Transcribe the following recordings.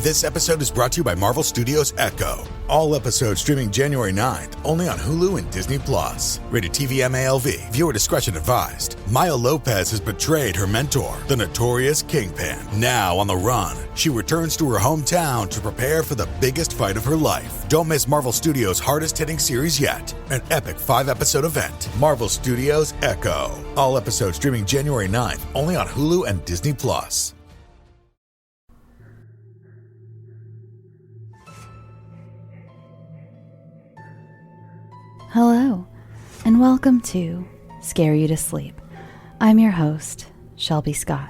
This episode is brought to you by Marvel Studios Echo. All episodes streaming January 9th, only on Hulu and Disney+. Rated TV MALV. Viewer discretion advised. Maya Lopez has betrayed her mentor, the notorious Kingpin. Now on the run, she returns to her hometown to prepare for the biggest fight of her life. Don't miss Marvel Studios' hardest-hitting series yet. An epic 5-episode event. Marvel Studios Echo. All episodes streaming January 9th, only on Hulu and Disney+. Hello, and welcome to Scare You to Sleep. I'm your host, Shelby Scott.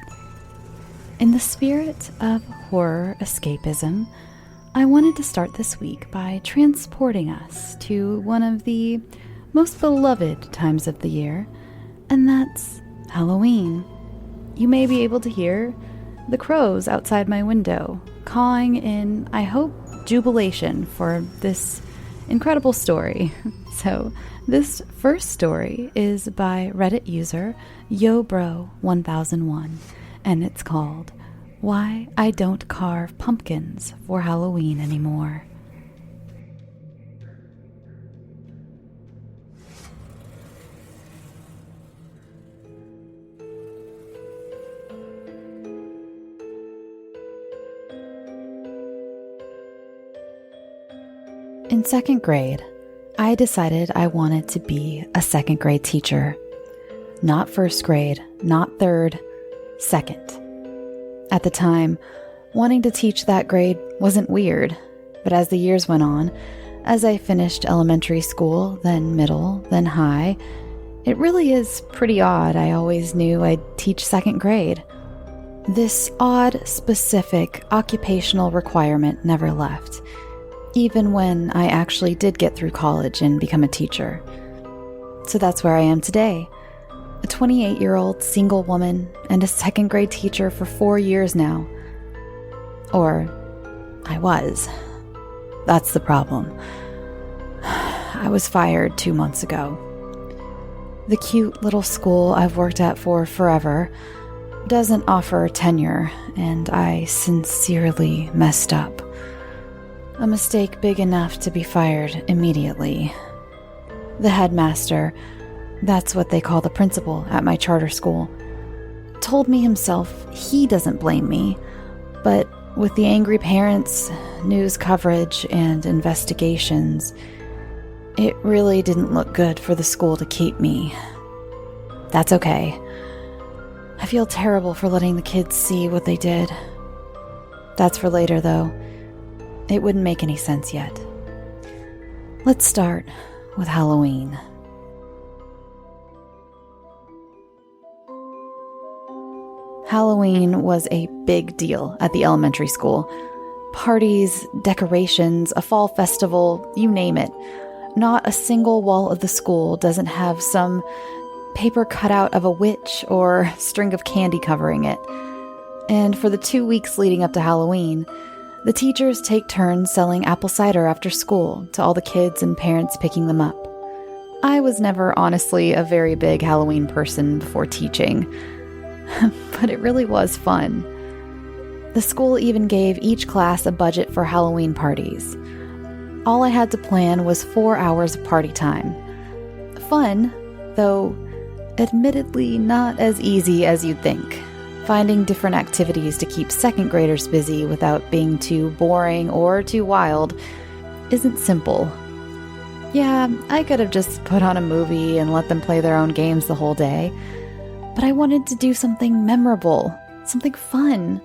In the spirit of horror escapism, I wanted to start this week by transporting us to one of the most beloved times of the year, and that's Halloween. You may be able to hear the crows outside my window, cawing in, I hope, jubilation for this incredible story. So, this first story is by Reddit user YoBro1001, and it's called Why I Don't Carve Pumpkins for Halloween Anymore. In second grade, I decided I wanted to be a second grade teacher. Not first grade, not third, second. At the time, wanting to teach that grade wasn't weird, but as the years went on, as I finished elementary school, then middle, then high, it really is pretty odd I always knew I'd teach second grade. This odd, specific occupational requirement never left, even when I actually did get through college and become a teacher. So that's where I am today, a 28-year-old single woman and a second grade teacher for 4 years now. Or, I was. That's the problem. I was fired 2 months ago. The cute little school I've worked at for forever doesn't offer tenure, and I sincerely messed up. A mistake big enough to be fired immediately. The headmaster, that's what they call the principal at my charter school, told me himself he doesn't blame me, but with the angry parents, news coverage, and investigations, it really didn't look good for the school to keep me. That's okay. I feel terrible for letting the kids see what they did. That's for later, though. It wouldn't make any sense yet. Let's start with Halloween. Halloween was a big deal at the elementary school. Parties, decorations, a fall festival, you name it. Not a single wall of the school doesn't have some paper cutout of a witch or string of candy covering it. And for the 2 weeks leading up to Halloween, the teachers take turns selling apple cider after school to all the kids and parents picking them up. I was never honestly a very big Halloween person before teaching, but it really was fun. The school even gave each class a budget for Halloween parties. All I had to plan was 4 hours of party time. Fun, though admittedly not as easy as you'd think. Finding different activities to keep second graders busy without being too boring or too wild isn't simple. Yeah, I could have just put on a movie and let them play their own games the whole day, but I wanted to do something memorable, something fun.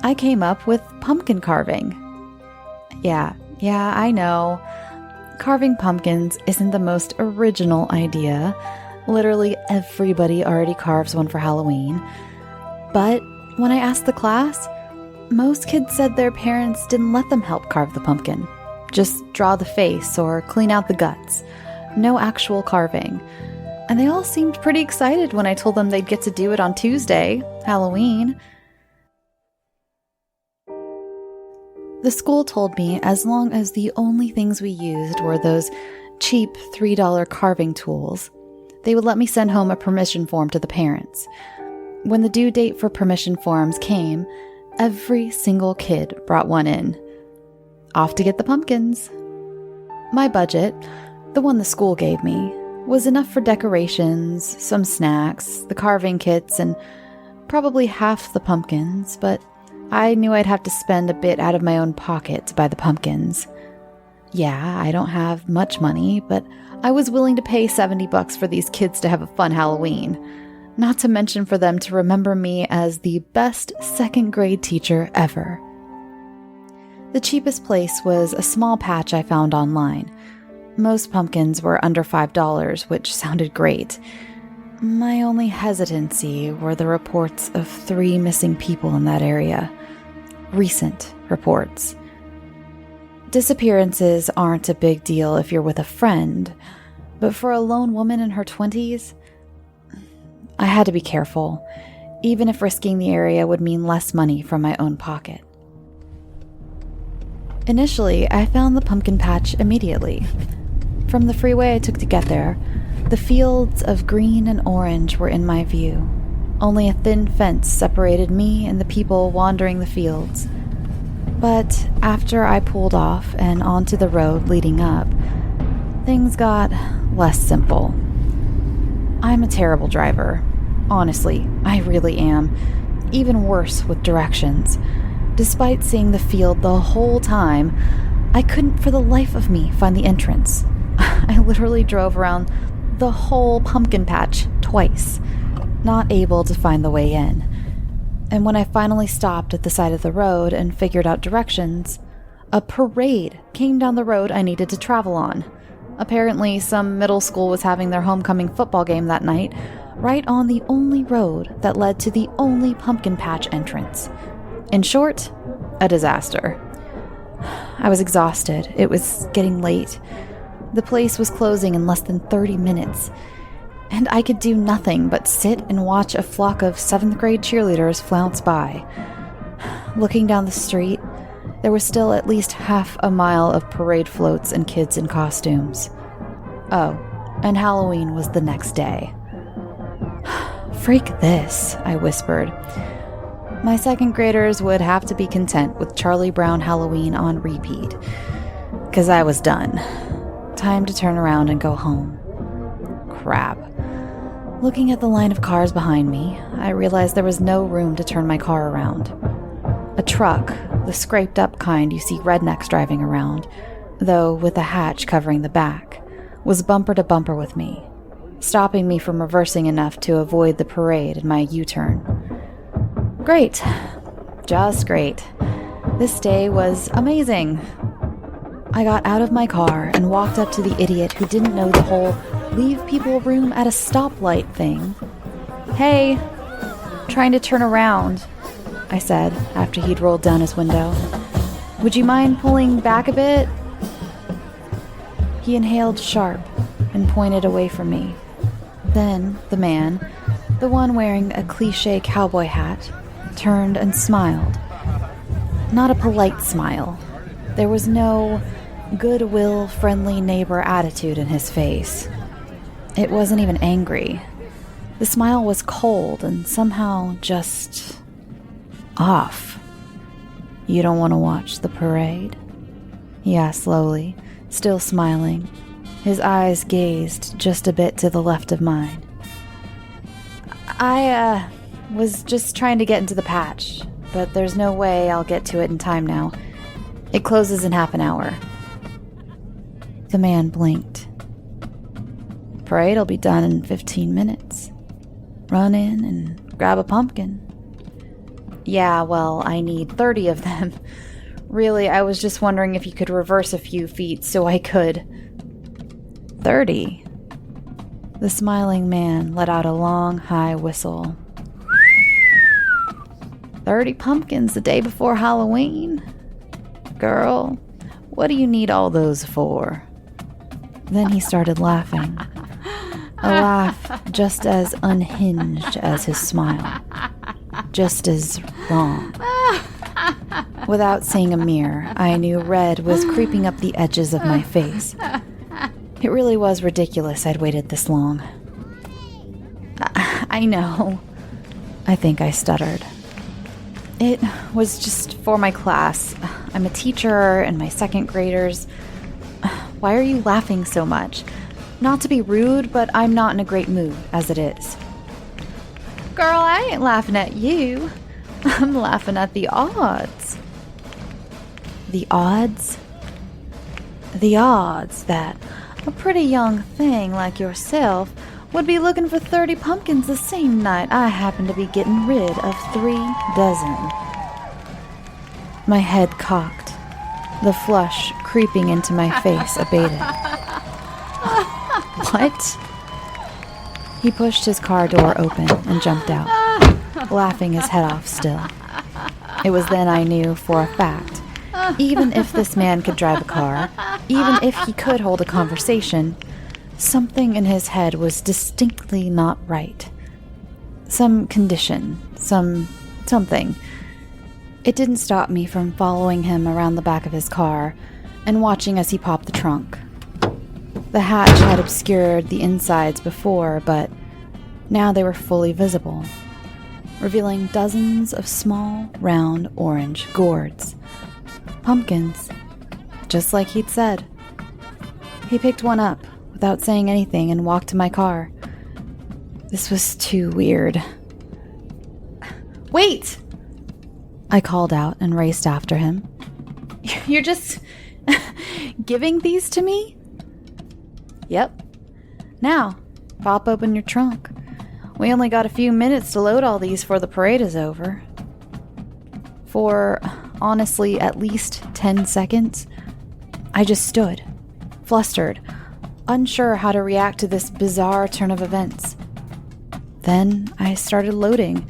I came up with pumpkin carving. Yeah, I know. Carving pumpkins isn't the most original idea. Literally everybody already carves one for Halloween. But when I asked the class, most kids said their parents didn't let them help carve the pumpkin. Just draw the face or clean out the guts. No actual carving. And they all seemed pretty excited when I told them they'd get to do it on Tuesday, Halloween. The school told me as long as the only things we used were those cheap $3 carving tools, they would let me send home a permission form to the parents. When the due date for permission forms came, Every single kid brought one in. Off to get the pumpkins. My budget, the one the school gave me, was enough for decorations, some snacks, the carving kits, and probably half the pumpkins, but I knew I'd have to spend a bit out of my own pocket to buy the pumpkins. Yeah, I don't have much money, but I was willing to pay $70 for these kids to have a fun Halloween. Not to mention for them to remember me as the best second grade teacher ever. The cheapest place was a small patch I found online. Most pumpkins were under $5, which sounded great. My only hesitancy were the reports of 3 missing people in that area. Recent reports. Disappearances aren't a big deal if you're with a friend, but for a lone woman in her 20s, I had to be careful, even if risking the area would mean less money from my own pocket. Initially, I found the pumpkin patch immediately. From the freeway I took to get there, the fields of green and orange were in my view. Only a thin fence separated me and the people wandering the fields. But after I pulled off and onto the road leading up, things got less simple. I'm a terrible driver. Honestly, I really am. Even worse with directions. Despite seeing the field the whole time, I couldn't for the life of me find the entrance. I literally drove around the whole pumpkin patch twice, not able to find the way in. And when I finally stopped at the side of the road and figured out directions, a parade came down the road I needed to travel on. Apparently, some middle school was having their homecoming football game that night, right on the only road that led to the only pumpkin patch entrance. In short, a disaster. I was exhausted. It was getting late. The place was closing in less than 30 minutes, and I could do nothing but sit and watch a flock of 7th grade cheerleaders flounce by. Looking down the street, there was still at least half a mile of parade floats and kids in costumes. Oh, and Halloween was the next day. "Freak this," I whispered. My 2nd graders would have to be content with Charlie Brown Halloween on repeat, 'cause I was done. Time to turn around and go home. Crap. Looking at the line of cars behind me, I realized there was no room to turn my car around. A truck, the scraped-up kind you see rednecks driving around, though with a hatch covering the back, was bumper to bumper with me, stopping me from reversing enough to avoid the parade in my U-turn. Great. Just great. This day was amazing. I got out of my car and walked up to the idiot who didn't know the whole leave people room at a stoplight thing. "Hey, trying to turn around," I said after he'd rolled down his window. "Would you mind pulling back a bit?" He inhaled sharp and pointed away from me. Then the man, the one wearing a cliché cowboy hat, turned and smiled. Not a polite smile. There was no goodwill, friendly neighbor attitude in his face. It wasn't even angry. The smile was cold and somehow just off. "You don't want to watch the parade?" he asked slowly, still smiling. His eyes gazed just a bit to the left of mine. I was just trying to get into the patch, but there's no way I'll get to it in time now. It closes in half an hour." The man blinked. "Parade'll be done in 15 minutes. Run in and grab a pumpkin." "Yeah, well, I need 30 of them. Really, I was just wondering if you could reverse a few feet so I could." 30? The smiling man let out a long, high whistle. 30 pumpkins the day before Halloween? Girl, what do you need all those for? Then he started laughing. A laugh just as unhinged as his smile. Just as wrong. Without seeing a mirror, I knew red was creeping up the edges of my face. It really was ridiculous I'd waited this long. I know, I think I stuttered. It was just for my class. I'm a teacher and my second graders. Why are you laughing so much? Not to be rude, but I'm not in a great mood as it is. Girl, I ain't laughing at you. I'm laughing at the odds. The odds? The odds that a pretty young thing like yourself would be looking for 30 pumpkins the same night I happen to be getting rid of 3 dozen. My head cocked. The flush creeping into my face abated. What? He pushed his car door open and jumped out, laughing his head off still. It was then I knew for a fact, even if this man could drive a car, even if he could hold a conversation, something in his head was distinctly not right. Some condition, something. It didn't stop me from following him around the back of his car and watching as he popped the trunk. The hatch had obscured the insides before, but now they were fully visible, revealing dozens of small, round, orange gourds. Pumpkins, just like he'd said. He picked one up without saying anything and walked to my car. This was too weird. Wait! I called out and raced after him. You're just giving these to me? Yep. Now, pop open your trunk. We only got a few minutes to load all these before the parade is over. For, honestly, at least 10 seconds, I just stood, flustered, unsure how to react to this bizarre turn of events. Then I started loading.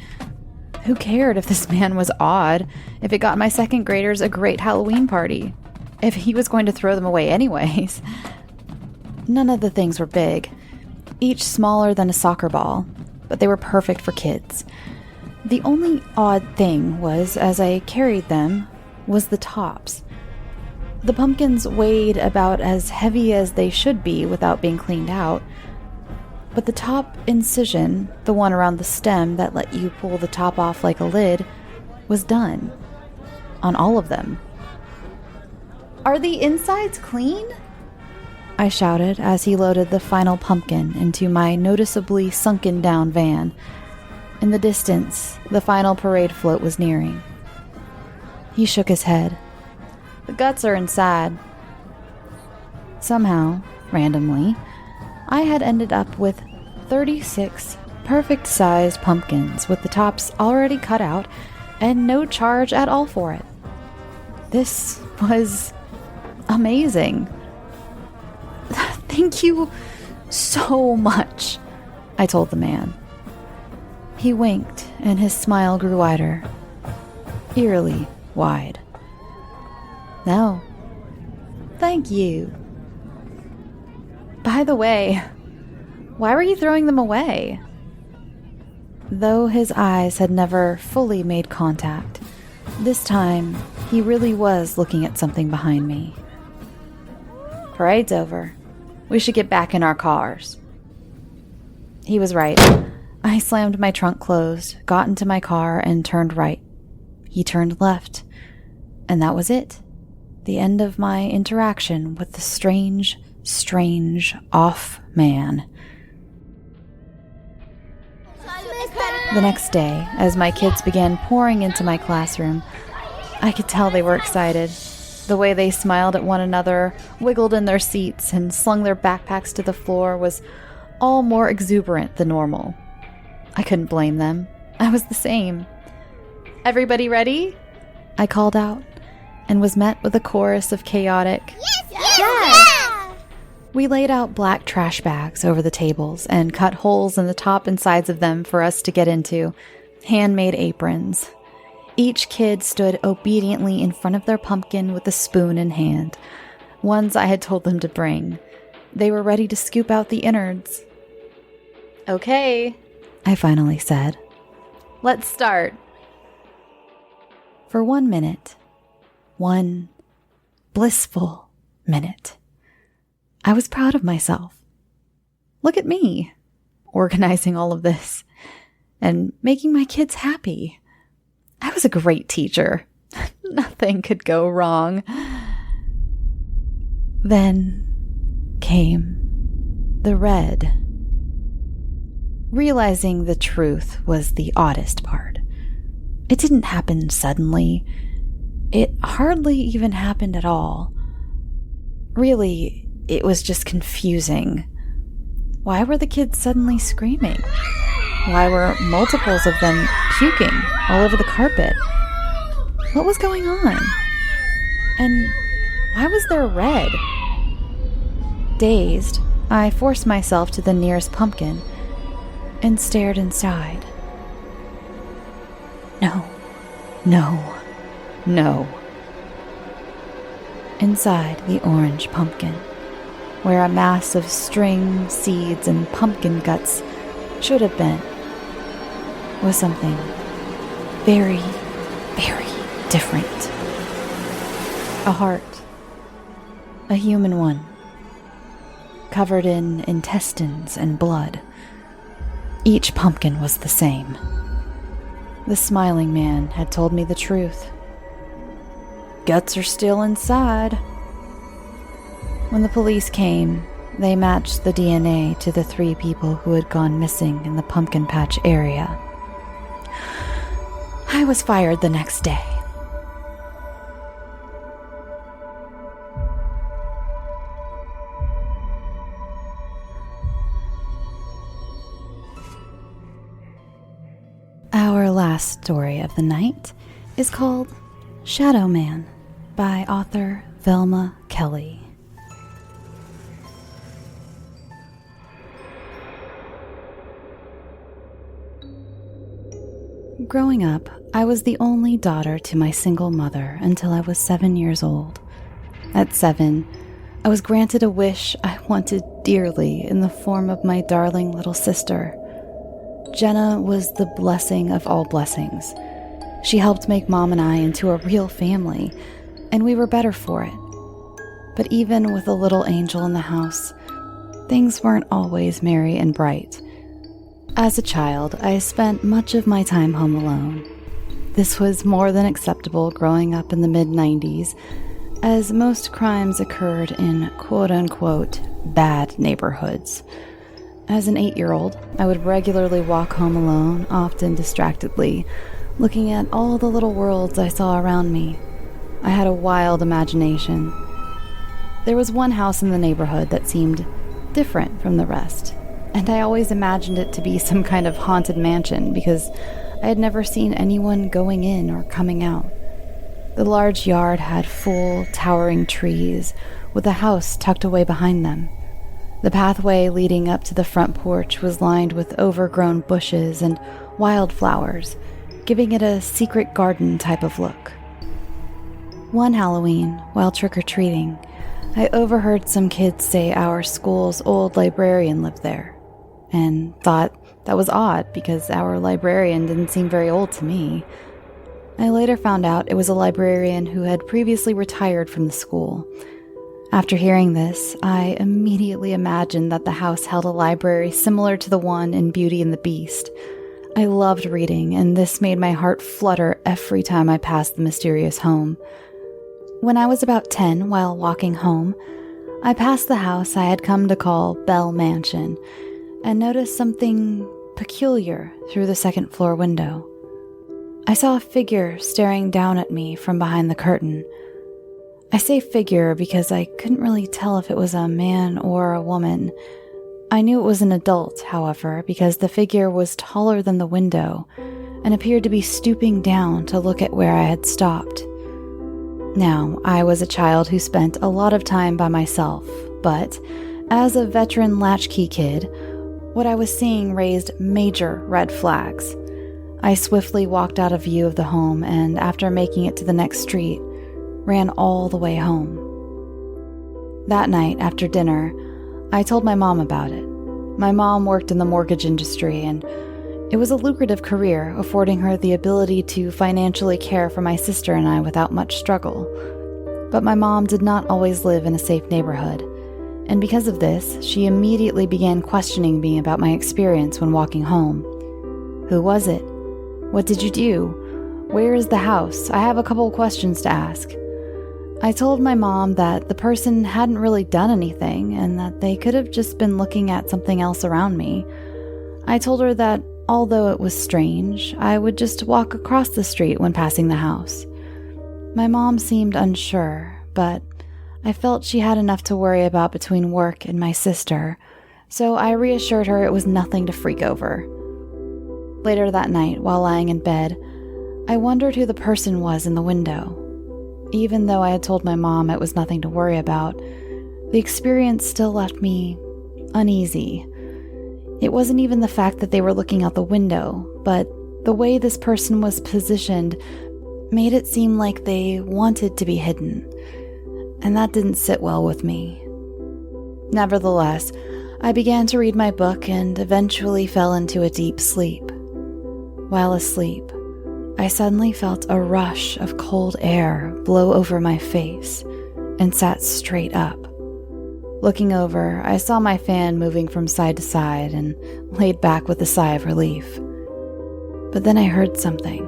Who cared if this man was odd, if it got my second graders a great Halloween party, if he was going to throw them away anyways? None of the things were big, each smaller than a soccer ball, but they were perfect for kids. The only odd thing was, as I carried them, was the tops. The pumpkins weighed about as heavy as they should be without being cleaned out, but the top incision, the one around the stem that let you pull the top off like a lid, was done. On all of them. Are the insides clean? I shouted as he loaded the final pumpkin into my noticeably sunken down van. In the distance, the final parade float was nearing. He shook his head. The guts are inside. Somehow, randomly, I had ended up with 36 perfect-sized pumpkins with the tops already cut out and no charge at all for it. This was amazing. Thank you so much, I told the man. He winked and his smile grew wider, eerily wide. No, thank you. By the way, why were you throwing them away? Though his eyes had never fully made contact, this time he really was looking at something behind me. Parade's over. We should get back in our cars. He was right. I slammed my trunk closed, got into my car, and turned right. He turned left. And that was it. The end of my interaction with the strange, off man. The next day, as my kids began pouring into my classroom, I could tell they were excited. The way they smiled at one another, wiggled in their seats, and slung their backpacks to the floor was all more exuberant than normal. I couldn't blame them. I was the same. Everybody ready? I called out, and was met with a chorus of chaotic, "Yes, yes, yes!" We laid out black trash bags over the tables and cut holes in the top and sides of them for us to get into, handmade aprons. Each kid stood obediently in front of their pumpkin with a spoon in hand, ones I had told them to bring. They were ready to scoop out the innards. Okay, I finally said. Let's start. For 1 minute, one blissful minute, I was proud of myself. Look at me, organizing all of this and making my kids happy. I was a great teacher. Nothing could go wrong. Then came the red. Realizing the truth was the oddest part. It didn't happen suddenly. It hardly even happened at all. Really, it was just confusing. Why were the kids suddenly screaming? Why were multiples of them puking all over the carpet? What was going on? And why was there red? Dazed, I forced myself to the nearest pumpkin and stared inside. No, no, no. Inside the orange pumpkin, where a mass of string, seeds, and pumpkin guts should have been, was something very, very different. A heart. A human one. Covered in intestines and blood. Each pumpkin was the same. The smiling man had told me the truth. Guts are still inside. When the police came, they matched the DNA to the 3 people who had gone missing in the pumpkin patch area. I was fired the next day. Our last story of the night is called Shadow Man by author Velma Kelly. Growing up, I was the only daughter to my single mother until I was 7 years old. At 7, I was granted a wish I wanted dearly in the form of my darling little sister. Jenna was the blessing of all blessings. She helped make Mom and I into a real family, and we were better for it. But even with a little angel in the house, things weren't always merry and bright. As a child, I spent much of my time home alone. This was more than acceptable growing up in the mid-90s, as most crimes occurred in quote-unquote bad neighborhoods. As an 8-year-old, I would regularly walk home alone, often distractedly, looking at all the little worlds I saw around me. I had a wild imagination. There was one house in the neighborhood that seemed different from the rest, and I always imagined it to be some kind of haunted mansion because I had never seen anyone going in or coming out. The large yard had full, towering trees, with a house tucked away behind them. The pathway leading up to the front porch was lined with overgrown bushes and wildflowers, giving it a secret garden type of look. One Halloween, while trick-or-treating, I overheard some kids say our school's old librarian lived there, and thought that was odd because our librarian didn't seem very old to me. I later found out it was a librarian who had previously retired from the school. After hearing this, I immediately imagined that the house held a library similar to the one in Beauty and the Beast. I loved reading, and this made my heart flutter every time I passed the mysterious home. When I was about 10, while walking home, I passed the house I had come to call Bell Mansion, and noticed something peculiar through the second-floor window. I saw a figure staring down at me from behind the curtain. I say figure because I couldn't really tell if it was a man or a woman. I knew it was an adult, however, because the figure was taller than the window and appeared to be stooping down to look at where I had stopped. Now, I was a child who spent a lot of time by myself, but as a veteran latchkey kid, what I was seeing raised major red flags. I swiftly walked out of view of the home and, after making it to the next street, ran all the way home. That night, after dinner, I told my mom about it. My mom worked in the mortgage industry, and it was a lucrative career, affording her the ability to financially care for my sister and I without much struggle. But my mom did not always live in a safe neighborhood, and because of this, she immediately began questioning me about my experience when walking home. Who was it? What did you do? Where is the house? I have a couple of questions to ask." I told my mom that the person hadn't really done anything and that they could have just been looking at something else around me. I told her that although it was strange, I would just walk across the street when passing the house. My mom seemed unsure, but I felt she had enough to worry about between work and my sister, so I reassured her it was nothing to freak over. Later that night, while lying in bed, I wondered who the person was in the window. Even though I had told my mom it was nothing to worry about, the experience still left me uneasy. It wasn't even the fact that they were looking out the window, but the way this person was positioned made it seem like they wanted to be hidden, and that didn't sit well with me. Nevertheless, I began to read my book and eventually fell into a deep sleep. While asleep, I suddenly felt a rush of cold air blow over my face and sat straight up. Looking over, I saw my fan moving from side to side and laid back with a sigh of relief. But then I heard something.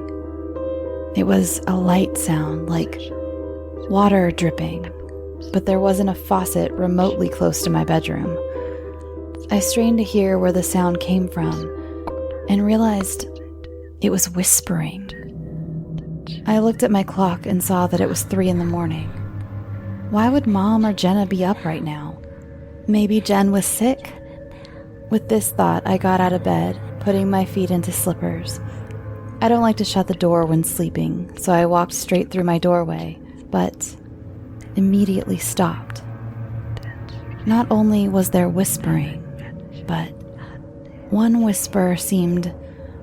It was a light sound, like water dripping, but there wasn't a faucet remotely close to my bedroom. I strained to hear where the sound came from and realized it was whispering. I looked at my clock and saw that it was 3 a.m. Why would Mom or Jenna be up right now? Maybe Jen was sick? With this thought, I got out of bed, putting my feet into slippers. I don't like to shut the door when sleeping, so I walked straight through my doorway, but immediately stopped. Not only was there whispering, but one whisper seemed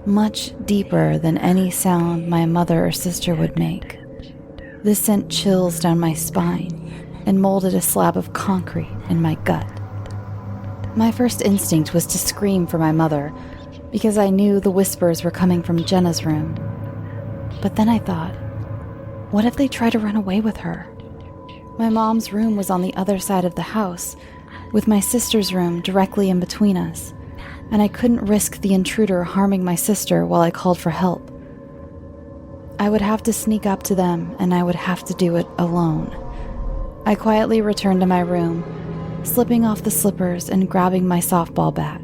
much deeper than any sound my mother or sister would make. This sent chills down my spine and molded a slab of concrete in my gut. My first instinct was to scream for my mother, because I knew the whispers were coming from Jenna's room. But then I thought, what if they try to run away with her? My mom's room was on the other side of the house, with my sister's room directly in between us, and I couldn't risk the intruder harming my sister while I called for help. I would have to sneak up to them, and I would have to do it alone. I quietly returned to my room, slipping off the slippers and grabbing my softball bat.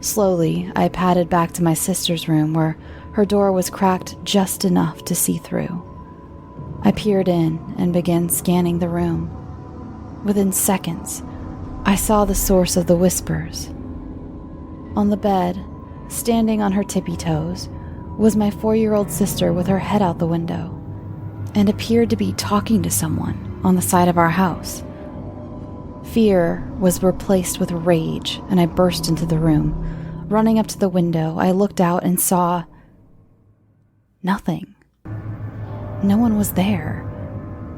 Slowly, I padded back to my sister's room where her door was cracked just enough to see through. I peered in and began scanning the room. Within seconds, I saw the source of the whispers. On the bed, standing on her tippy toes, was my 4-year-old sister with her head out the window, and appeared to be talking to someone on the side of our house. Fear was replaced with rage, and I burst into the room. Running up to the window, I looked out and saw nothing. No one was there.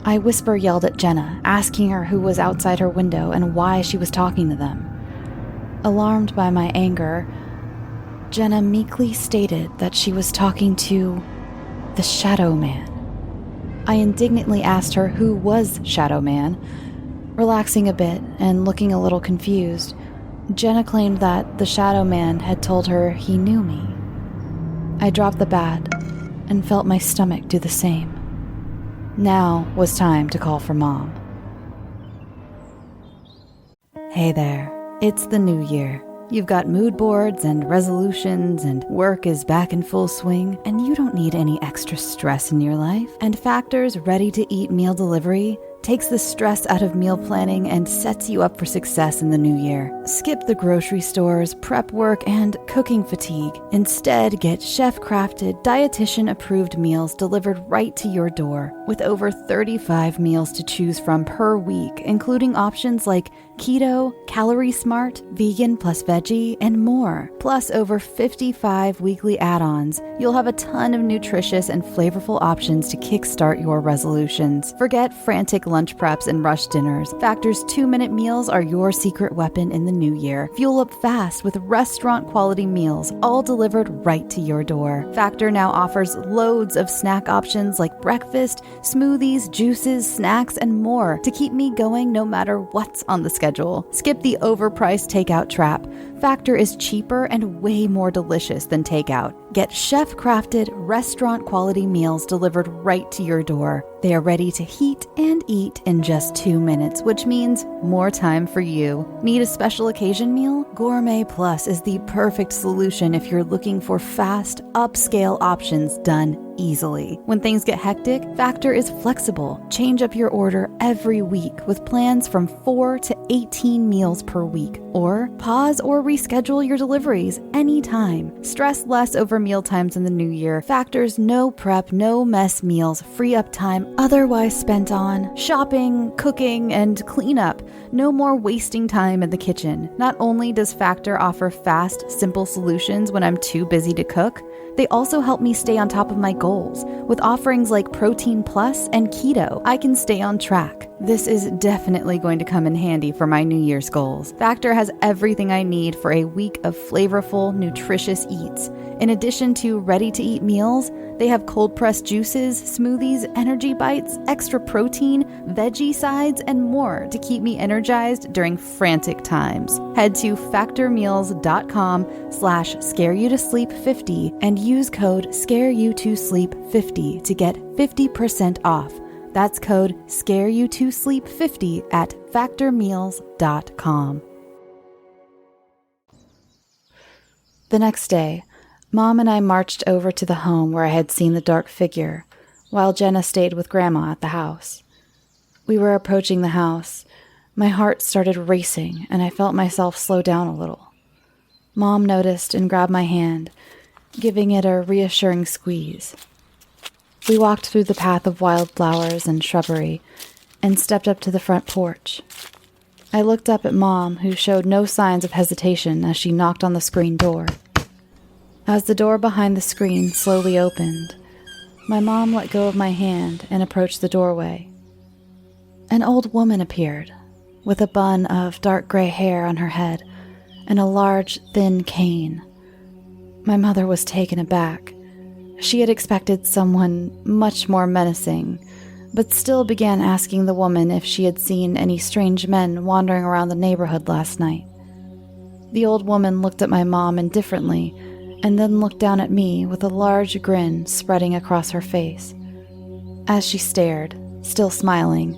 I whisper-yelled at Jenna, asking her who was outside her window and why she was talking to them. Alarmed by my anger, Jenna meekly stated that she was talking to the Shadow Man. I indignantly asked her who was Shadow Man. Relaxing a bit and looking a little confused, Jenna claimed that the Shadow Man had told her he knew me. I dropped the bat and felt my stomach do the same. Now was time to call for Mom. Hey there. It's the new year. You've got mood boards and resolutions, and work is back in full swing, and you don't need any extra stress in your life. And Factor's ready-to-eat meal delivery takes the stress out of meal planning and sets you up for success in the new year. Skip the grocery stores, prep work, and cooking fatigue. Instead, get chef-crafted, dietitian-approved meals delivered right to your door, with over 35 meals to choose from per week, including options like keto, calorie smart, vegan plus veggie, and more. Plus over 55 weekly add-ons. You'll have a ton of nutritious and flavorful options to kickstart your resolutions. Forget frantic lunch preps and rush dinners. Factor's 2-minute meals are your secret weapon in the new year. Fuel up fast with restaurant-quality meals, all delivered right to your door. Factor now offers loads of snack options like breakfast, smoothies, juices, snacks, and more to keep me going no matter what's on the schedule. Skip the overpriced takeout trap. Factor is cheaper and way more delicious than takeout. Get chef-crafted, restaurant-quality meals delivered right to your door. They are ready to heat and eat in just 2 minutes, which means more time for you. Need a special occasion meal? Gourmet Plus is the perfect solution if you're looking for fast, upscale options done easily. When things get hectic, Factor is flexible. Change up your order every week with plans from 4 to 18 meals per week. Or pause or reschedule your deliveries anytime. Stress less over meal times in the new year. Factor's no prep, no mess meals free up time otherwise spent on shopping, cooking, and cleanup. No more wasting time in the kitchen. Not only does Factor offer fast, simple solutions when I'm too busy to cook, they also help me stay on top of my goals. With offerings like Protein Plus and Keto, I can stay on track. This is definitely going to come in handy for my New Year's goals. Factor has everything I need for a week of flavorful, nutritious eats. In addition to ready-to-eat meals, they have cold-pressed juices, smoothies, energy bites, extra protein, veggie sides, and more to keep me energized during frantic times. Head to factormeals.com/scareyoutosleep50 and use code SCAREYOUTOSLEEP50 to get 50% off. That's code SCAREYOUTOSLEEP50 at factormeals.com. The next day, Mom and I marched over to the home where I had seen the dark figure, while Jenna stayed with Grandma at the house. We were approaching the house. My heart started racing, and I felt myself slow down a little. Mom noticed and grabbed my hand, giving it a reassuring squeeze. We walked through the path of wildflowers and shrubbery and stepped up to the front porch. I looked up at Mom, who showed no signs of hesitation as she knocked on the screen door. As the door behind the screen slowly opened, my mom let go of my hand and approached the doorway. An old woman appeared, with a bun of dark gray hair on her head and a large, thin cane. My mother was taken aback. She had expected someone much more menacing, but still began asking the woman if she had seen any strange men wandering around the neighborhood last night. The old woman looked at my mom indifferently and then looked down at me with a large grin spreading across her face. As she stared, still smiling,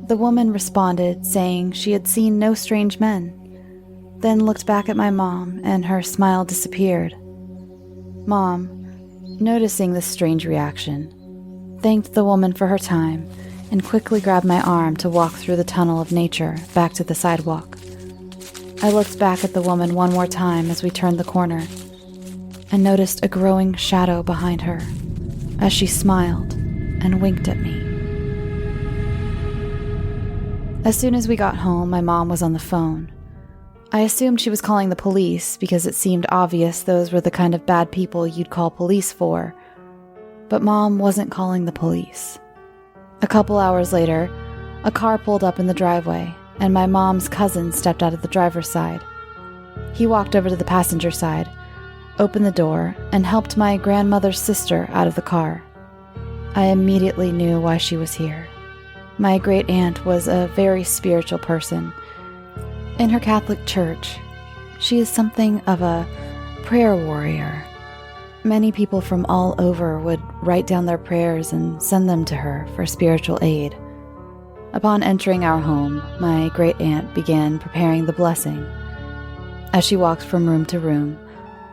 the woman responded, saying she had seen no strange men, then looked back at my mom and her smile disappeared. Mom, noticing this strange reaction, thanked the woman for her time and quickly grabbed my arm to walk through the tunnel of nature back to the sidewalk. I looked back at the woman one more time as we turned the corner and noticed a growing shadow behind her as she smiled and winked at me. As soon as we got home, my mom was on the phone. I assumed she was calling the police because it seemed obvious those were the kind of bad people you'd call police for. But Mom wasn't calling the police. A couple hours later, a car pulled up in the driveway, and my mom's cousin stepped out of the driver's side. He walked over to the passenger side, opened the door, and helped my grandmother's sister out of the car. I immediately knew why she was here. My great-aunt was a very spiritual person. In her Catholic church, she is something of a prayer warrior. Many people from all over would write down their prayers and send them to her for spiritual aid. Upon entering our home, my great-aunt began preparing the blessing. As she walked from room to room,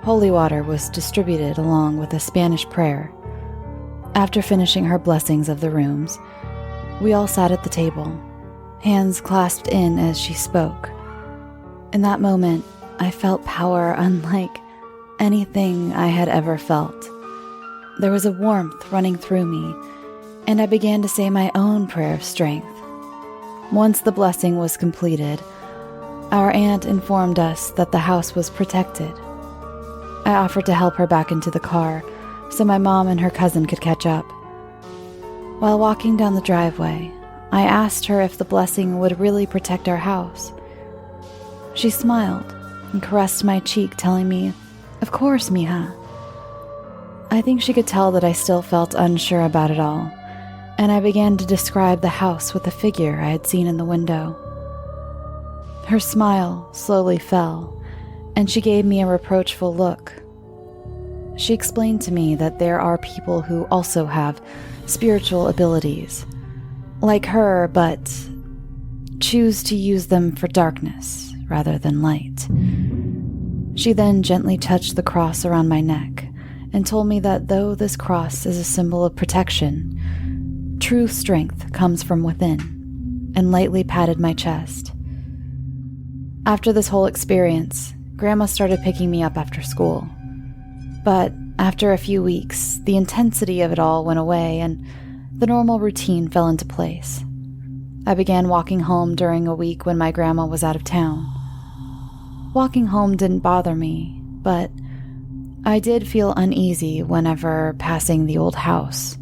holy water was distributed along with a Spanish prayer. After finishing her blessings of the rooms, we all sat at the table, hands clasped in as she spoke. In that moment, I felt power unlike anything I had ever felt. There was a warmth running through me, and I began to say my own prayer of strength. Once the blessing was completed, our aunt informed us that the house was protected. I offered to help her back into the car so my mom and her cousin could catch up. While walking down the driveway, I asked her if the blessing would really protect our house. She smiled and caressed my cheek, telling me, "Of course, mija." I think she could tell that I still felt unsure about it all, and I began to describe the house with the figure I had seen in the window. Her smile slowly fell, and she gave me a reproachful look. She explained to me that there are people who also have spiritual abilities, like her, but choose to use them for darkness rather than light. She then gently touched the cross around my neck and told me that though this cross is a symbol of protection, true strength comes from within, and lightly patted my chest. After this whole experience, Grandma started picking me up after school. But after a few weeks, the intensity of it all went away and the normal routine fell into place. I began walking home during a week when my grandma was out of town. Walking home didn't bother me, but I did feel uneasy whenever passing the old house.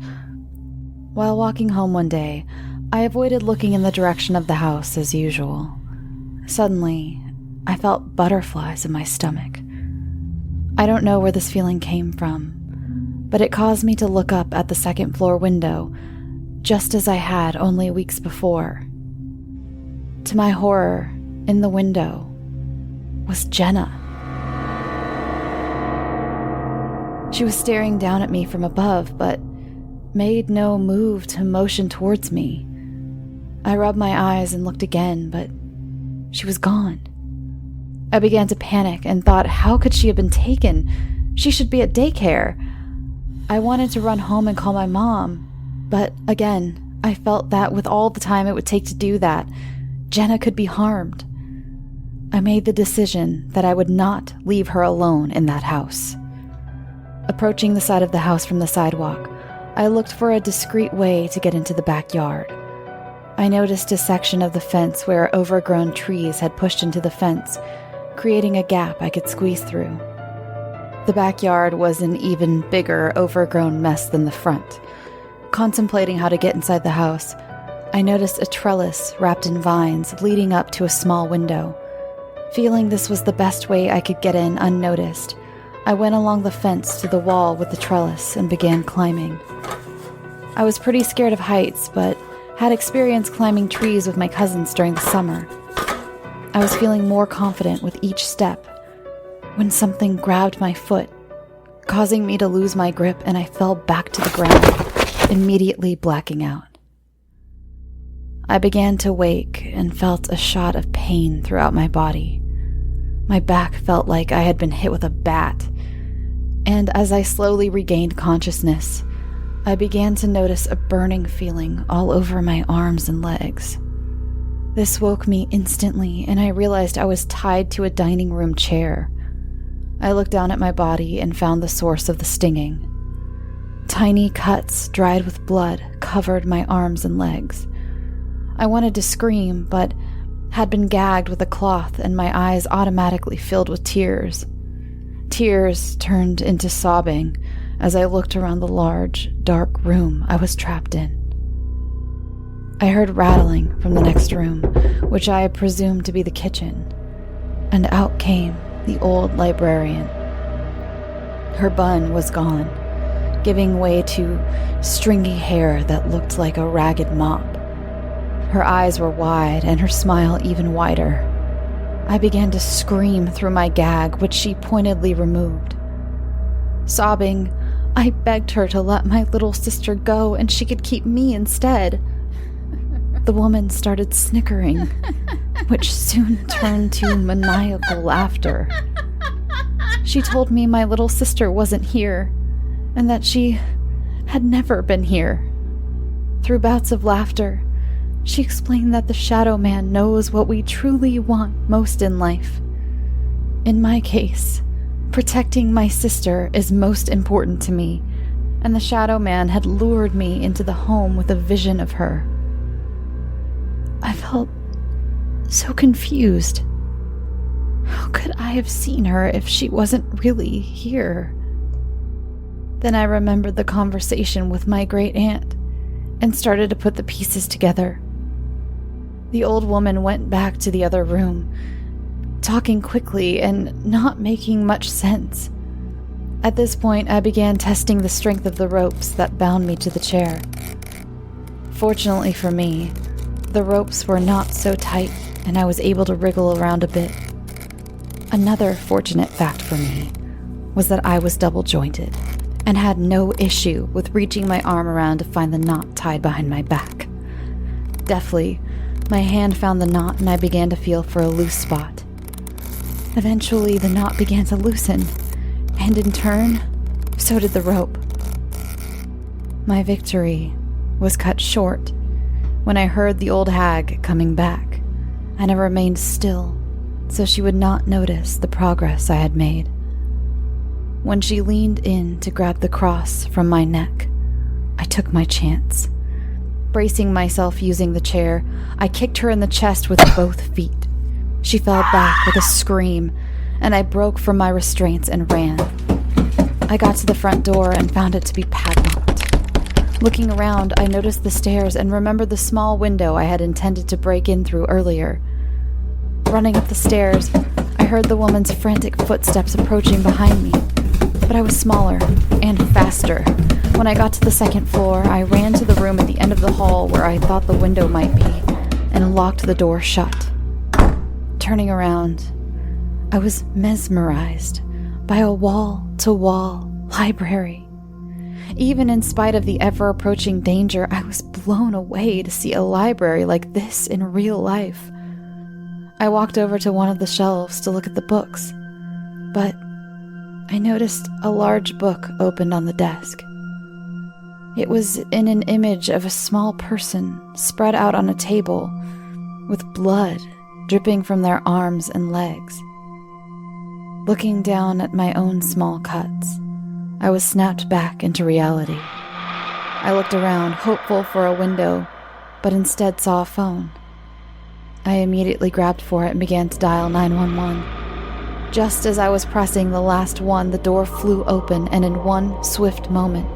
While walking home one day, I avoided looking in the direction of the house as usual. Suddenly, I felt butterflies in my stomach. I don't know where this feeling came from, but it caused me to look up at the second floor window, just as I had only weeks before. To my horror, in the window was Jenna. She was staring down at me from above, but made no move to motion towards me. I rubbed my eyes and looked again, but she was gone. I began to panic and thought, how could she have been taken? She should be at daycare. I wanted to run home and call my mom, but again, I felt that with all the time it would take to do that, Jenna could be harmed. I made the decision that I would not leave her alone in that house. Approaching the side of the house from the sidewalk, I looked for a discreet way to get into the backyard. I noticed a section of the fence where overgrown trees had pushed into the fence, creating a gap I could squeeze through. The backyard was an even bigger, overgrown mess than the front. Contemplating how to get inside the house, I noticed a trellis wrapped in vines leading up to a small window. Feeling this was the best way I could get in unnoticed, I went along the fence to the wall with the trellis and began climbing. I was pretty scared of heights, but had experience climbing trees with my cousins during the summer. I was feeling more confident with each step when something grabbed my foot, causing me to lose my grip, and I fell back to the ground, immediately blacking out. I began to wake and felt a shot of pain throughout my body. My back felt like I had been hit with a bat, and as I slowly regained consciousness, I began to notice a burning feeling all over my arms and legs. This woke me instantly, and I realized I was tied to a dining room chair. I looked down at my body and found the source of the stinging. Tiny cuts, dried with blood, covered my arms and legs. I wanted to scream, but had been gagged with a cloth, and my eyes automatically filled with tears. Tears turned into sobbing as I looked around the large, dark room I was trapped in. I heard rattling from the next room, which I presumed to be the kitchen, and out came the old librarian. Her bun was gone, giving way to stringy hair that looked like a ragged mop. Her eyes were wide and her smile even wider. I began to scream through my gag, which she pointedly removed. Sobbing, I begged her to let my little sister go and she could keep me instead. The woman started snickering, which soon turned to maniacal laughter. She told me my little sister wasn't here, and that she had never been here. Through bouts of laughter, she explained that the Shadow Man knows what we truly want most in life. In my case, protecting my sister is most important to me, and the Shadow Man had lured me into the home with a vision of her. I felt so confused. How could I have seen her if she wasn't really here? Then I remembered the conversation with my great aunt and started to put the pieces together. The old woman went back to the other room, talking quickly and not making much sense. At this point, I began testing the strength of the ropes that bound me to the chair. Fortunately for me, the ropes were not so tight, and I was able to wriggle around a bit. Another fortunate fact for me was that I was double-jointed and had no issue with reaching my arm around to find the knot tied behind my back. Deftly, my hand found the knot and I began to feel for a loose spot. Eventually, the knot began to loosen, and in turn, so did the rope. My victory was cut short when I heard the old hag coming back, and I remained still so she would not notice the progress I had made. When she leaned in to grab the cross from my neck, I took my chance. Bracing myself using the chair, I kicked her in the chest with both feet. She fell back with a scream, and I broke from my restraints and ran. I got to the front door and found it to be padlocked. Looking around, I noticed the stairs and remembered the small window I had intended to break in through earlier. Running up the stairs, I heard the woman's frantic footsteps approaching behind me, but I was smaller and faster. When I got to the second floor, I ran to the room at the end of the hall where I thought the window might be, and locked the door shut. Turning around, I was mesmerized by a wall-to-wall library. Even in spite of the ever-approaching danger, I was blown away to see a library like this in real life. I walked over to one of the shelves to look at the books, but I noticed a large book opened on the desk. It was in an image of a small person spread out on a table with blood dripping from their arms and legs. Looking down at my own small cuts, I was snapped back into reality. I looked around, hopeful for a window, but instead saw a phone. I immediately grabbed for it and began to dial 911. Just as I was pressing the last one, the door flew open, and in one swift moment,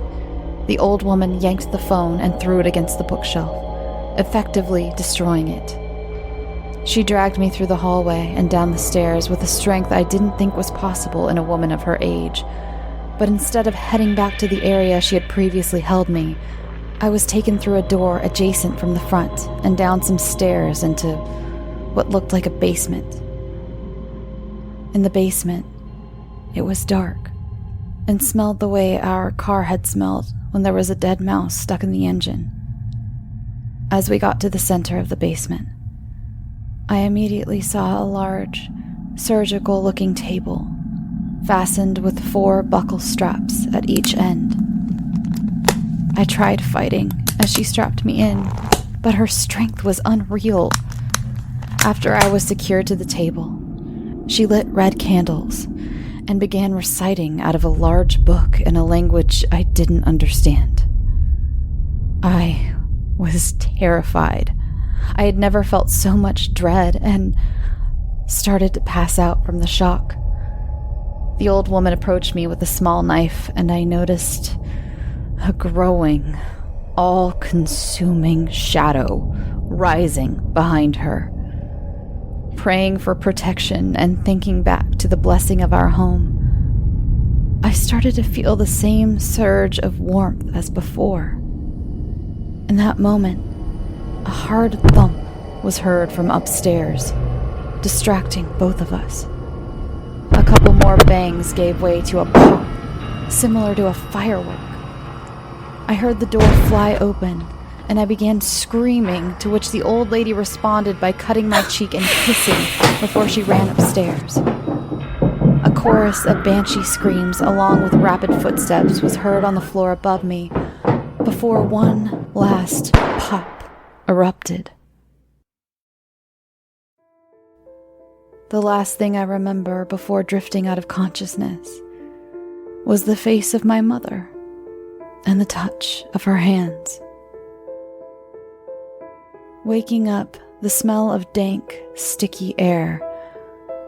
the old woman yanked the phone and threw it against the bookshelf, effectively destroying it. She dragged me through the hallway and down the stairs with a strength I didn't think was possible in a woman of her age. But instead of heading back to the area she had previously held me, I was taken through a door adjacent from the front and down some stairs into what looked like a basement. In the basement, it was dark and smelled the way our car had smelled when there was a dead mouse stuck in the engine. As we got to the center of the basement, I immediately saw a large, surgical-looking table, fastened with 4 buckle straps at each end. I tried fighting as she strapped me in, but her strength was unreal. After I was secured to the table, she lit red candles and began reciting out of a large book in a language I didn't understand. I was terrified. I had never felt so much dread and started to pass out from the shock. The old woman approached me with a small knife, and I noticed a growing, all-consuming shadow rising behind her. Praying for protection and thinking back to the blessing of our home, I started to feel the same surge of warmth as before. In that moment, a hard thump was heard from upstairs, distracting both of us. A couple more bangs gave way to a pop, similar to a firework. I heard the door fly open, and I began screaming, to which the old lady responded by cutting my cheek and kissing before she ran upstairs. A chorus of banshee screams, along with rapid footsteps, was heard on the floor above me, before one last pop erupted. The last thing I remember before drifting out of consciousness was the face of my mother and the touch of her hands. Waking up, the smell of dank, sticky air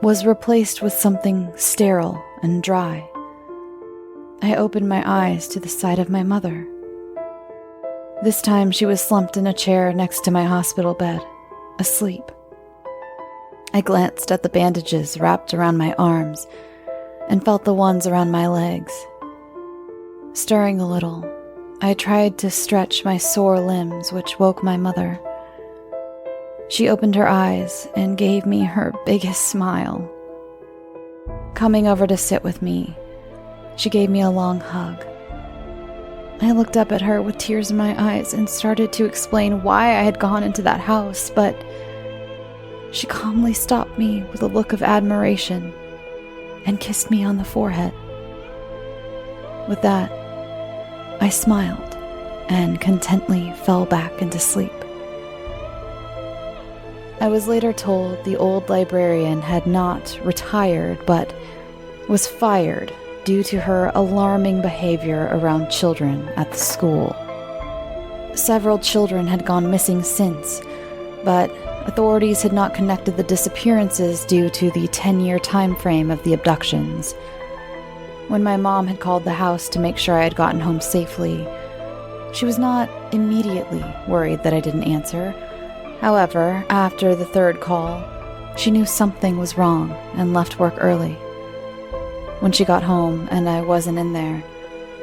was replaced with something sterile and dry. I opened my eyes to the sight of my mother. This time she was slumped in a chair next to my hospital bed, asleep. I glanced at the bandages wrapped around my arms and felt the ones around my legs. Stirring a little, I tried to stretch my sore limbs, which woke my mother. She opened her eyes and gave me her biggest smile. Coming over to sit with me, she gave me a long hug. I looked up at her with tears in my eyes and started to explain why I had gone into that house, but she calmly stopped me with a look of admiration and kissed me on the forehead. With that, I smiled and contently fell back into sleep. I was later told the old librarian had not retired, but was fired due to her alarming behavior around children at the school. Several children had gone missing since, but authorities had not connected the disappearances due to the 10-year time frame of the abductions. When my mom had called the house to make sure I had gotten home safely, she was not immediately worried that I didn't answer. However, after the third call, she knew something was wrong and left work early. When she got home and I wasn't in there,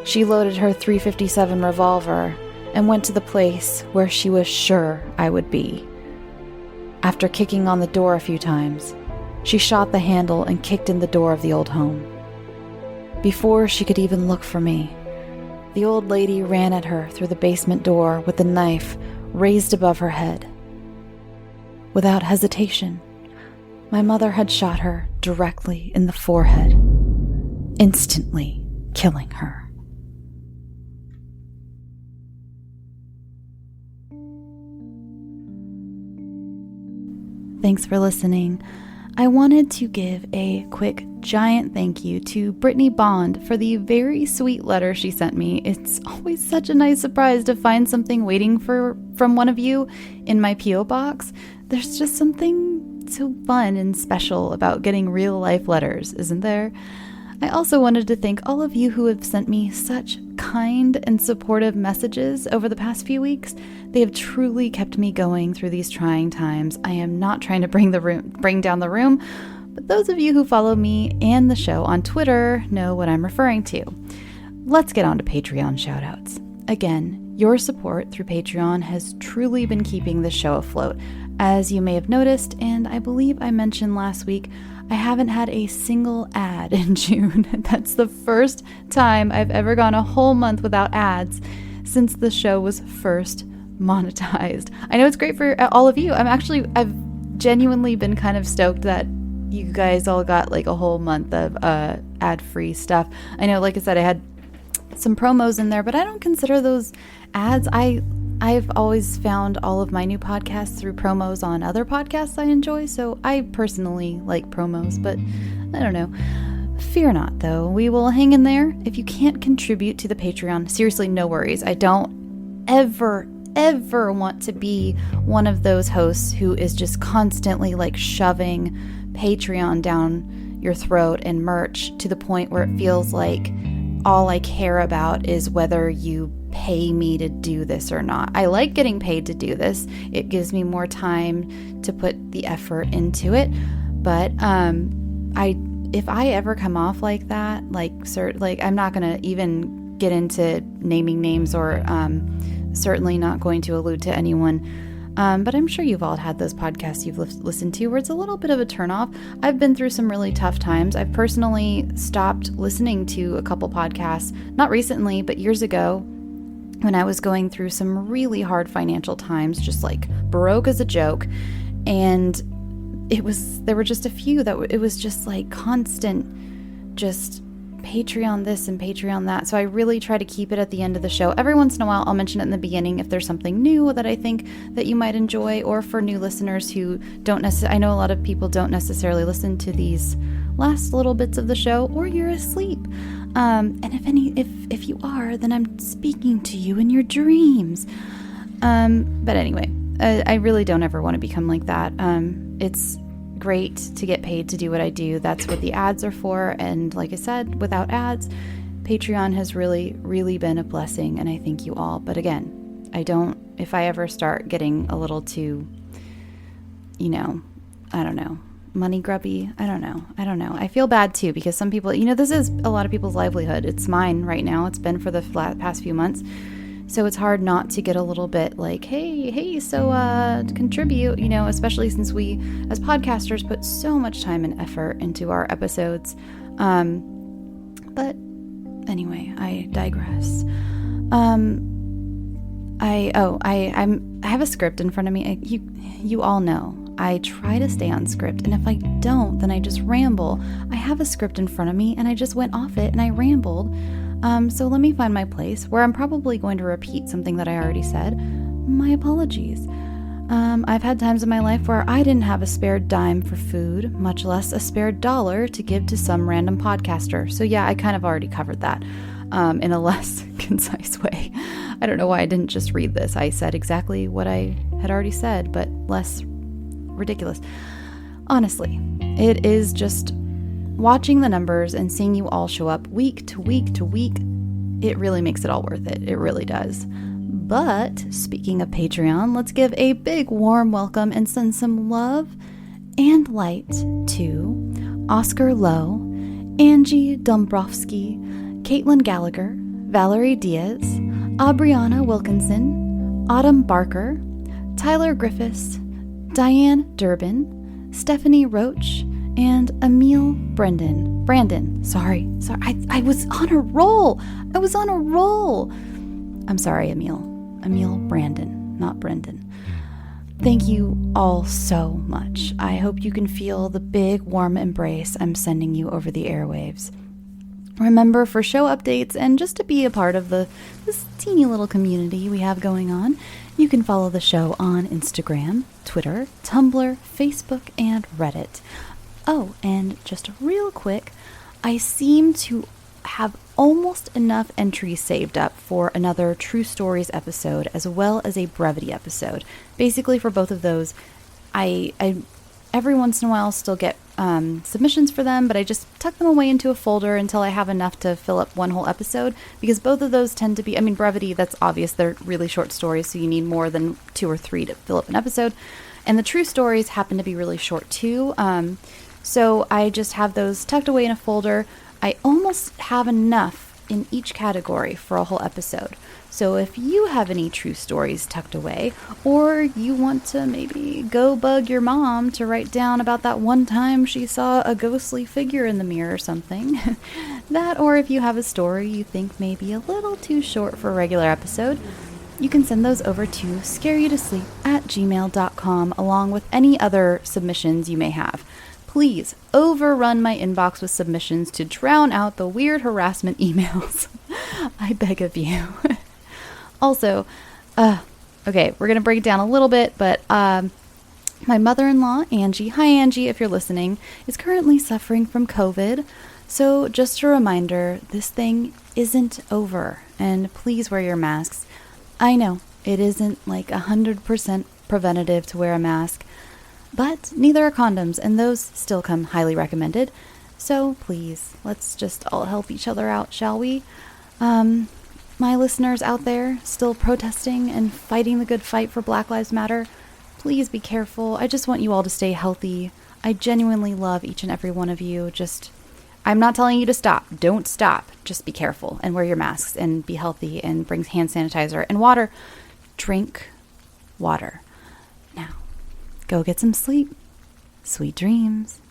she loaded her .357 revolver and went to the place where she was sure I would be. After kicking on the door a few times, she shot the handle and kicked in the door of the old home. Before she could even look for me, the old lady ran at her through the basement door with the knife raised above her head. Without hesitation, my mother had shot her directly in the forehead, instantly killing her. Thanks for listening. I wanted to give a quick giant thank you to Brittany Bond for the very sweet letter she sent me. It's always such a nice surprise to find something waiting from one of you in my P.O. box. There's just something so fun and special about getting real life letters, isn't there? I also wanted to thank all of you who have sent me such kind and supportive messages over the past few weeks. They have truly kept me going through these trying times. I am not trying to bring down the room, but those of you who follow me and the show on Twitter know what I'm referring to. Let's get on to Patreon shoutouts. Again, your support through Patreon has truly been keeping the show afloat. As you may have noticed, and I believe I mentioned last week, I haven't had a single ad in June. That's the first time I've ever gone a whole month without ads since the show was first monetized. I know it's great for all of you. I've genuinely been kind of stoked that you guys all got like a whole month of ad-free stuff. I know, like I said, I had some promos in there, but I don't consider those ads. I've always found all of my new podcasts through promos on other podcasts I enjoy, so I personally like promos, but I don't know. Fear not, though. We will hang in there. If you can't contribute to the Patreon, seriously, no worries. I don't ever want to be one of those hosts who is just constantly like shoving Patreon down your throat and merch to the point where it feels like all I care about is whether you pay me to do this or not. I like getting paid to do this. It gives me more time to put the effort into it. But if I ever come off like that, I'm not going to even get into naming names or certainly not going to allude to anyone. But I'm sure you've all had those podcasts you've listened to where it's a little bit of a turnoff. I've been through some really tough times. I've personally stopped listening to a couple podcasts, not recently, but years ago, when I was going through some really hard financial times, just like broke as a joke. And there were just a few that it was just like constant, just Patreon this and Patreon that. So I really try to keep it at the end of the show. Every once in a while, I'll mention it in the beginning if there's something new that I think that you might enjoy, or for new listeners who don't necessarily, I know a lot of people don't necessarily listen to these last little bits of the show, or you're asleep. And if you are, then I'm speaking to you in your dreams. But anyway, I really don't ever want to become like that. It's great to get paid to do what I do. That's what the ads are for. And like I said, without ads, Patreon has really, really been a blessing, and I thank you all. But again, if I ever start getting a little too, I don't know, money grubby, I don't know. I feel bad too, because some people, this is a lot of people's livelihood. It's mine right now. It's been for the past few months. So it's hard not to get a little bit like, hey, so contribute, especially since we as podcasters put so much time and effort into our episodes. But anyway, I digress. I have a script in front of me. You all know I try to stay on script, and if I don't, then I just ramble. I have a script in front of me, and I just went off it, and I rambled. So let me find my place where I'm probably going to repeat something that I already said. My apologies. I've had times in my life where I didn't have a spare dime for food, much less a spare dollar to give to some random podcaster. So yeah, I kind of already covered that in a less concise way. I don't know why I didn't just read this. I said exactly what I had already said, but less ridiculous. Honestly, it is just watching the numbers and seeing you all show up week to week to week. It really makes it all worth it. It really does. But speaking of Patreon, let's give a big warm welcome and send some love and light to Oscar Lowe, Angie Dombrovsky, Caitlin Gallagher, Valerie Diaz, Aubriana Wilkinson, Autumn Barker, Tyler Griffiths, Diane Durbin, Stephanie Roach, and Emil Brandon. Sorry. I was on a roll. I'm sorry, Emil Brandon, not Brendan. Thank you all so much. I hope you can feel the big, warm embrace I'm sending you over the airwaves. Remember, for show updates and just to be a part of this teeny little community we have going on, you can follow the show on Instagram, Twitter, Tumblr, Facebook, and Reddit. Oh, and just real quick, I seem to have almost enough entries saved up for another True Stories episode as well as a brevity episode. Basically, for both of those, I every once in a while still get submissions for them, but I just tuck them away into a folder until I have enough to fill up one whole episode, because both of those tend to be, brevity, that's obvious, they're really short stories, so you need more than 2 or 3 to fill up an episode, and the True Stories happen to be really short too, so I just have those tucked away in a folder. I almost have enough in each category for a whole episode. So if you have any true stories tucked away, or you want to maybe go bug your mom to write down about that one time she saw a ghostly figure in the mirror or something, that, or if you have a story you think may be a little too short for a regular episode, you can send those over to scareyoutosleep@gmail.com along with any other submissions you may have. Please overrun my inbox with submissions to drown out the weird harassment emails. I beg of you. Also, okay, we're going to break it down a little bit, but my mother-in-law, Angie, hi Angie if you're listening, is currently suffering from COVID. So just a reminder, this thing isn't over, and please wear your masks. I know, it isn't like 100% preventative to wear a mask, but neither are condoms, and those still come highly recommended. So please, let's just all help each other out, shall we? My listeners out there still protesting and fighting the good fight for Black Lives Matter, please be careful. I just want you all to stay healthy. I genuinely love each and every one of you. I'm not telling you to stop. Don't stop. Just be careful and wear your masks and be healthy and bring hand sanitizer and water. Drink water. Now, go get some sleep. Sweet dreams.